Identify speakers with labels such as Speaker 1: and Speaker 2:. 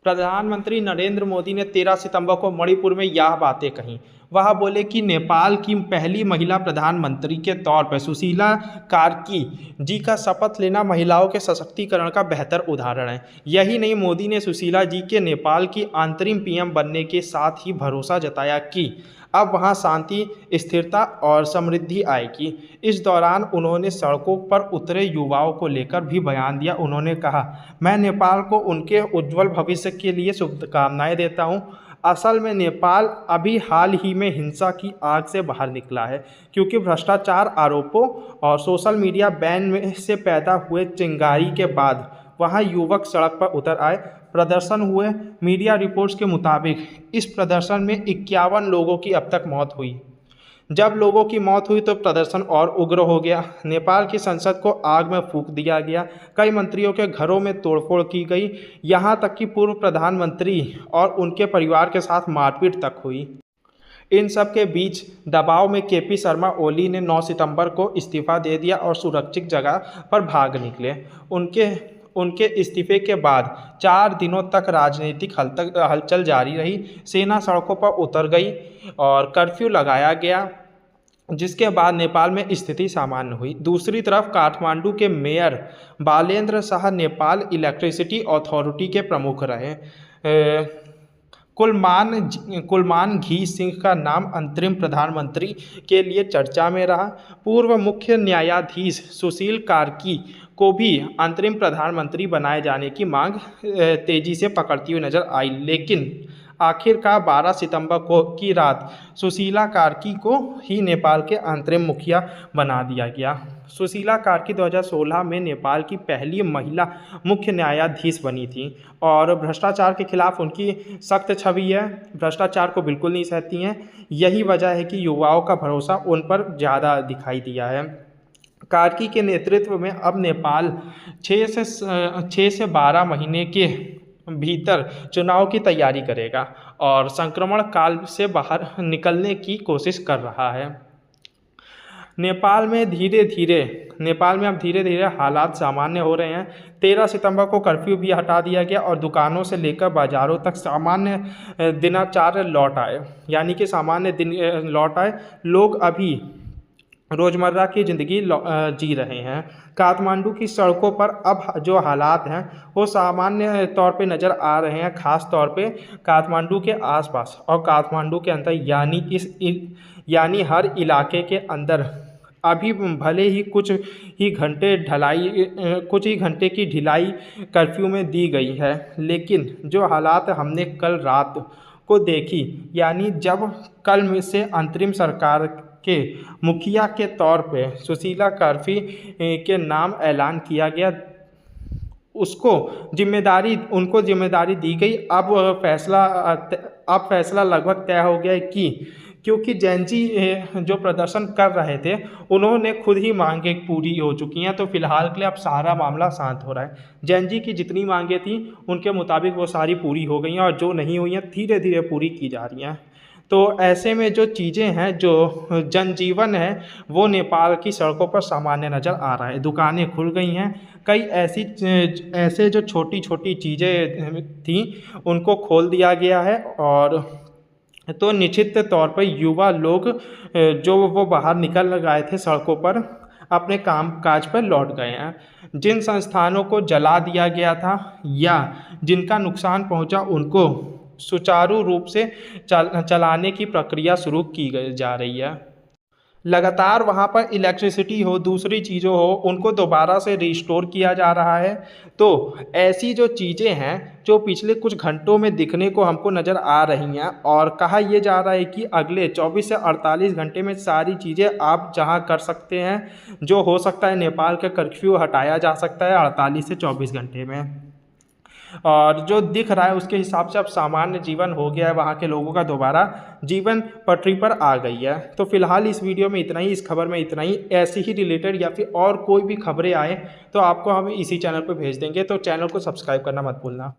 Speaker 1: प्रधानमंत्री नरेंद्र मोदी ने 13 सितंबर को मणिपुर में यह बातें कहीं। वह बोले कि नेपाल की पहली महिला प्रधानमंत्री के तौर पर सुशीला कार्की जी का शपथ लेना महिलाओं के सशक्तिकरण का बेहतर उदाहरण है। यही नहीं, मोदी ने सुशीला जी के नेपाल की अंतरिम पीएम बनने के साथ ही भरोसा जताया कि अब वहां शांति, स्थिरता और समृद्धि आएगी। इस दौरान उन्होंने सड़कों पर उतरे युवाओं को लेकर भी बयान दिया। उन्होंने कहा, मैं नेपाल को उनके उज्जवल भविष्य के लिए शुभकामनाएं देता हूं। असल में नेपाल अभी हाल ही में हिंसा की आग से बाहर निकला है, क्योंकि भ्रष्टाचार आरोपों और सोशल मीडिया बैन में से पैदा हुए चिंगारी के बाद वहां युवक सड़क पर उतर आए, प्रदर्शन हुए। मीडिया रिपोर्ट्स के मुताबिक इस प्रदर्शन में 51 लोगों की अब तक मौत हुई। जब लोगों की मौत हुई तो प्रदर्शन और उग्र हो गया। नेपाल की संसद को आग में फूंक दिया गया, कई मंत्रियों के घरों में तोड़फोड़ की गई, यहाँ तक कि पूर्व प्रधानमंत्री और उनके परिवार के साथ मारपीट तक हुई। इन सब के बीच दबाव में केपी शर्मा ओली ने 9 सितंबर को इस्तीफा दे दिया और सुरक्षित जगह पर भाग निकले। उनके इस्तीफे के बाद 4 दिनों तक राजनीतिक हलचल जारी रही। सेना सड़कों पर उतर गई और कर्फ्यू लगाया गया, जिसके बाद नेपाल में स्थिति सामान्य हुई। दूसरी तरफ काठमांडू के mayor Balendra Shah Nepal electricity authority के प्रमुख रहे। कुलमान घी सिंह का नाम अंतरिम प्रधानमंत्री के लिए चर्चा में रहा। पूर्व मुख्य न्यायाधीश सुशील कार्की को भी अंतरिम प्रधानमंत्री बनाए जाने की मांग तेजी से पकड़ती हुई नजर आई, लेकिन आखिरकार 12 सितंबर की रात सुशीला कार्की को ही नेपाल के अंतरिम मुखिया बना दिया गया। सुशीला कार्की 2016 में नेपाल की पहली महिला मुख्य न्यायाधीश बनी थी और भ्रष्टाचार के खिलाफ उनकी सख्त छवि है। भ्रष्टाचार को बिल्कुल नहीं सहती हैं। यही वजह है कि युवाओं का भरोसा उन पर ज़्यादा दिखाई दिया है। कार्की के नेतृत्व में अब नेपाल 6 से 12 महीने के भीतर चुनाव की तैयारी करेगा और संक्रमण काल से बाहर निकलने की कोशिश कर रहा है। नेपाल में अब धीरे धीरे हालात सामान्य हो रहे हैं। 13 सितंबर को कर्फ्यू भी हटा दिया गया और दुकानों से लेकर बाजारों तक सामान्य दिनचर्या लौट आए, यानी कि सामान्य दिन लौट आए। लोग अभी रोज़मर्रा की ज़िंदगी जी रहे हैं। काठमांडू की सड़कों पर अब जो हालात हैं वो सामान्य तौर पे नज़र आ रहे हैं, ख़ास तौर पे काठमांडू के आसपास और काठमांडू के अंदर, यानी हर इलाके के अंदर अभी भले ही कुछ ही घंटे की ढिलाई कर्फ्यू में दी गई है, लेकिन जो हालात हमने कल रात को देखी, यानी जब कल में से अंतरिम सरकार के मुखिया के तौर पे सुशीला कार्की के नाम ऐलान किया गया, उनको जिम्मेदारी दी गई। अब फैसला लगभग तय हो गया है कि क्योंकि जैनजी जो प्रदर्शन कर रहे थे उन्होंने खुद ही मांगे पूरी हो चुकी हैं, तो फिलहाल के लिए अब सारा मामला शांत हो रहा है। जैनजी की जितनी मांगे थी उनके मुताबिक वो सारी पूरी हो गई हैं और जो नहीं हुई हैं धीरे धीरे पूरी की जा रही हैं। तो ऐसे में जो चीज़ें हैं, जो जनजीवन है, वो नेपाल की सड़कों पर सामान्य नज़र आ रहा है। दुकानें खुल गई हैं, कई ऐसे जो छोटी छोटी चीज़ें थी उनको खोल दिया गया है, और तो निश्चित तौर पर युवा लोग जो वो बाहर निकल गए थे सड़कों पर, अपने काम काज पर लौट गए हैं। जिन संस्थानों को जला दिया गया था या जिनका नुकसान पहुंचा, उनको सुचारू रूप से चलाने की प्रक्रिया शुरू की जा रही है। लगातार वहाँ पर इलेक्ट्रिसिटी हो, दूसरी चीज़ों हो, उनको दोबारा से रिस्टोर किया जा रहा है। तो ऐसी जो चीज़ें हैं जो पिछले कुछ घंटों में दिखने को हमको नज़र आ रही हैं, और कहा यह जा रहा है कि अगले 24 से 48 घंटे में सारी चीज़ें आप जहाँ कर सकते हैं, जो हो सकता है नेपाल का कर्फ्यू हटाया जा सकता है 48 से 24 घंटे में। और जो दिख रहा है उसके हिसाब से अब सामान्य जीवन हो गया है, वहाँ के लोगों का दोबारा जीवन पटरी पर आ गई है। तो फिलहाल इस वीडियो में इतना ही, इस खबर में इतना ही। ऐसे ही रिलेटेड या फिर और कोई भी खबरें आए तो आपको हम इसी चैनल पर भेज देंगे, तो चैनल को सब्सक्राइब करना मत भूलना।